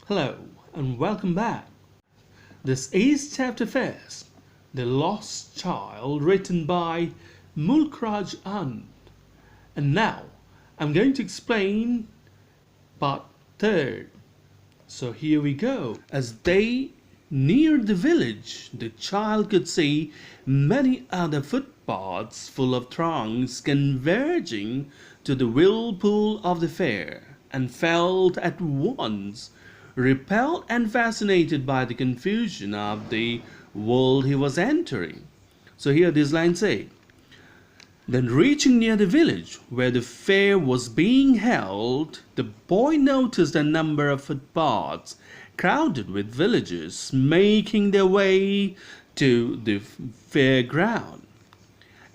Hello and welcome back. This is Chapter First, The Lost Child, written by Ch-1. And now I'm going to explain part third. So here we go. As they neared the village, the child could see many other footpaths full of throngs converging to the whirlpool of the fair, and felt at once repelled and fascinated by the confusion of the world he was entering. So here these lines say, then reaching near the village where the fair was being held, the boy noticed a number of footpaths crowded with villagers making their way to the fairground.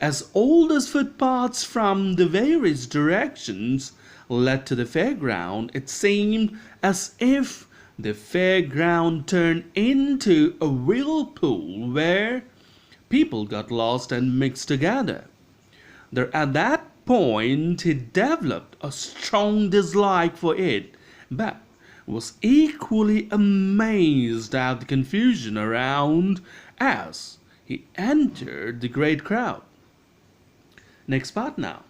As all those footpaths from the various directions led to the fairground, it seemed as if the fairground turned into a whirlpool where people got lost and mixed together. There, at that point, he developed a strong dislike for it, but was equally amazed at the confusion around as he entered the great crowd. Next part now.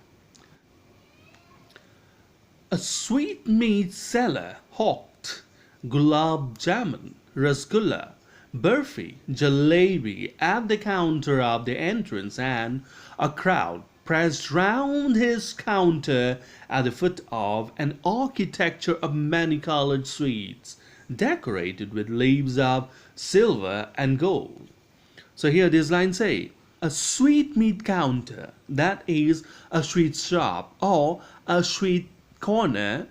A sweetmeat seller hawked gulab jamun, rasgulla, burfi, jalebi at the counter of the entrance, and a crowd pressed round his counter at the foot of an architecture of many-colored sweets, decorated with leaves of silver and gold. So here these lines say, a sweetmeat counter, that is a street shop or a street corner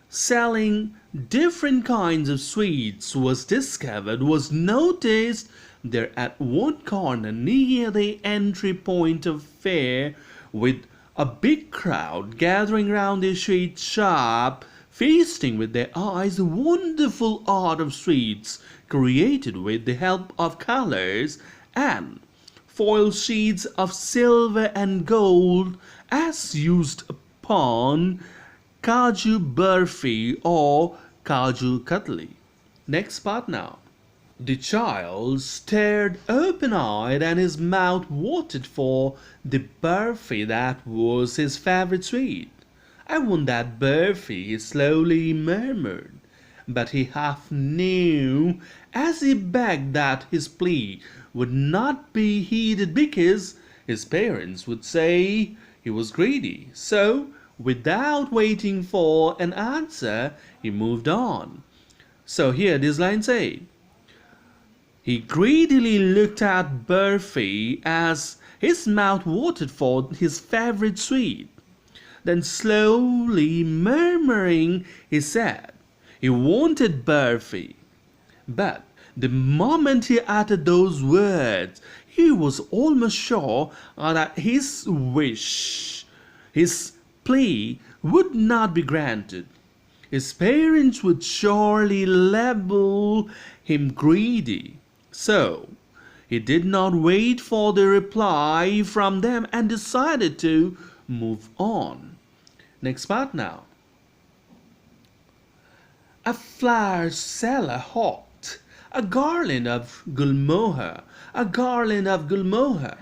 selling different kinds of sweets, was noticed there at one corner near the entry point of fair, with a big crowd gathering round the street shop, feasting with their eyes the wonderful art of sweets created with the help of colors and foil sheets of silver and gold as used upon Kaju Burfi or Kaju Katli. Next part now. The child stared open-eyed and his mouth watered for the burfi that was his favorite sweet. I want that burfi, he slowly murmured, but he half knew as he begged that his plea would not be heeded because his parents would say he was greedy. So, without waiting for an answer, he moved on. So here these lines say, he greedily looked at burfi as his mouth watered for his favorite sweet. Then slowly murmuring, he said he wanted burfi. But the moment he uttered those words, he was almost sure that his wish, his plea, would not be granted. His parents would surely label him greedy. So he did not wait for the reply from them and decided to move on. Next part now. A flower seller hawked a garland of gulmohar, a garland of gulmohar.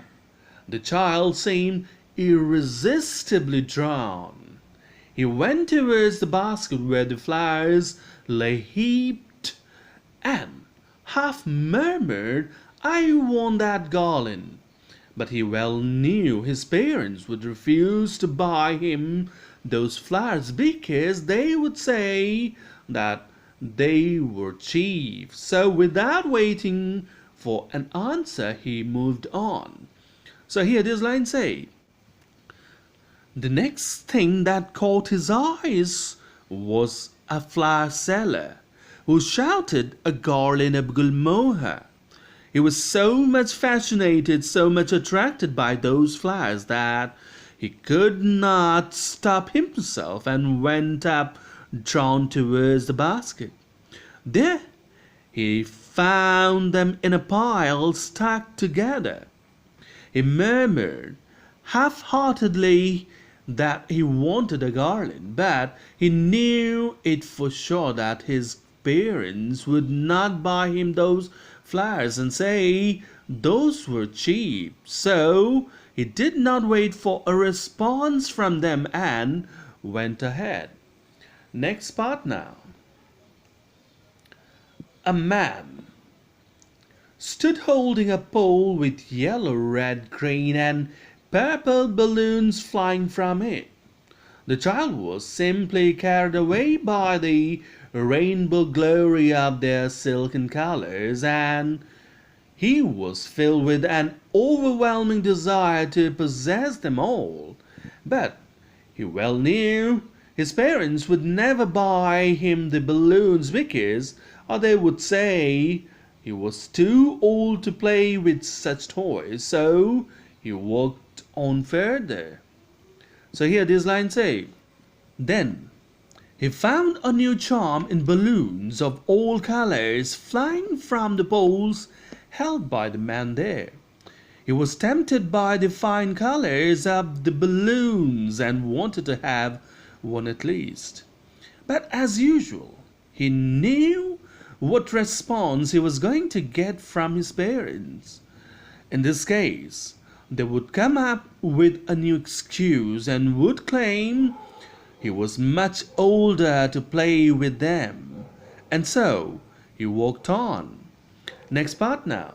The child seemed irresistibly drawn. He went towards the basket where the flowers lay heaped and half murmured, I want that garland. But he well knew his parents would refuse to buy him those flowers because they would say that they were cheap. So without waiting for an answer, he moved on. So here this line say, the next thing that caught his eyes was a flower seller who shouted a garland of gulmohar. He was so much fascinated, so much attracted by those flowers that he could not stop himself and went up, drawn towards the basket. There he found them in a pile stacked together. He murmured half-heartedly that he wanted a garland, but he knew it for sure that his parents would not buy him those flowers and say those were cheap. So he did not wait for a response from them and went ahead. Next part now. A man stood holding a pole with yellow, red, green, and purple balloons flying from it. The child was simply carried away by the rainbow glory of their silken colors, and he was filled with an overwhelming desire to possess them all. But he well knew his parents would never buy him the balloons because, or they would say, he was too old to play with such toys. So he walked on further. So here these lines say, then he found a new charm in balloons of all colors flying from the poles held by the man there. He was tempted by the fine colors of the balloons and wanted to have one at least. But as usual, he knew what response he was going to get from his parents. In this case, they would come up with a new excuse and would claim he was much older to play with them. And so he walked on. Next part now.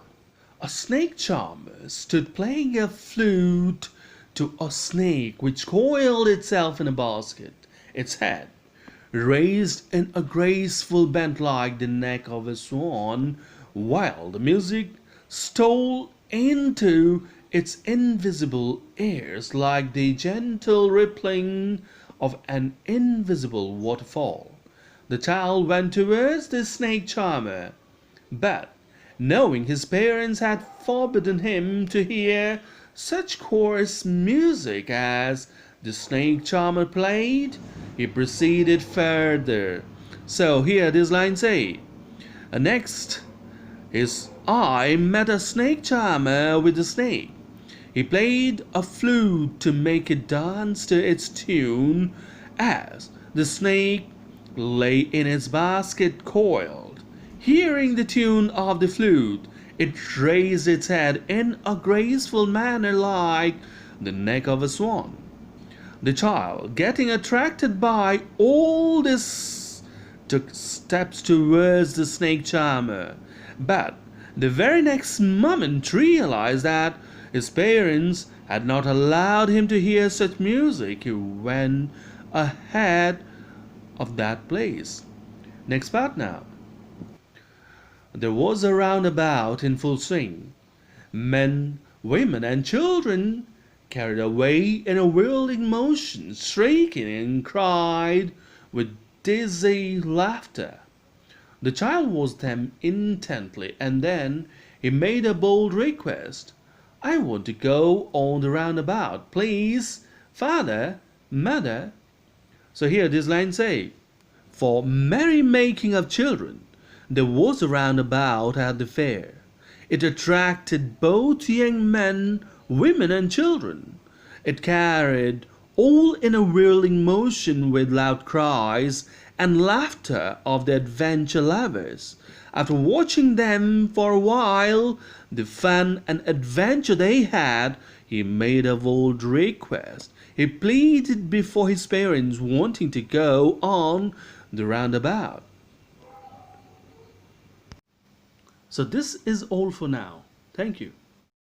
A snake charmer stood playing a flute to a snake which coiled itself in a basket, its head raised in a graceful bend like the neck of a swan, while the music stole into its invisible ears like the gentle rippling of an invisible waterfall. The child went towards the snake charmer, but knowing his parents had forbidden him to hear such coarse music as the snake charmer played, he proceeded further. So here this line say, next his eye met a snake charmer with a snake. He played a flute to make it dance to its tune as the snake lay in its basket coiled. Hearing the tune of the flute, it raised its head in a graceful manner like the neck of a swan. The child, getting attracted by all this, took steps towards the snake charmer, but the very next moment realized that his parents had not allowed him to hear such music. He went ahead of that place. Next part now. There was a roundabout in full swing. Men, women, and children carried away in a whirling motion, shrieking and cried with dizzy laughter. The child watched them intently, and then he made a bold request. I want to go on the roundabout, please, father, mother. So here this line say, for merrymaking of children, there was a roundabout at the fair. It attracted both young men, women, and children. It carried all in a whirling motion with loud cries and laughter of the adventure lovers. After watching them for a while, the fun and adventure they had, he made a bold request. He pleaded before his parents, wanting to go on the roundabout. So this is all for now. Thank you.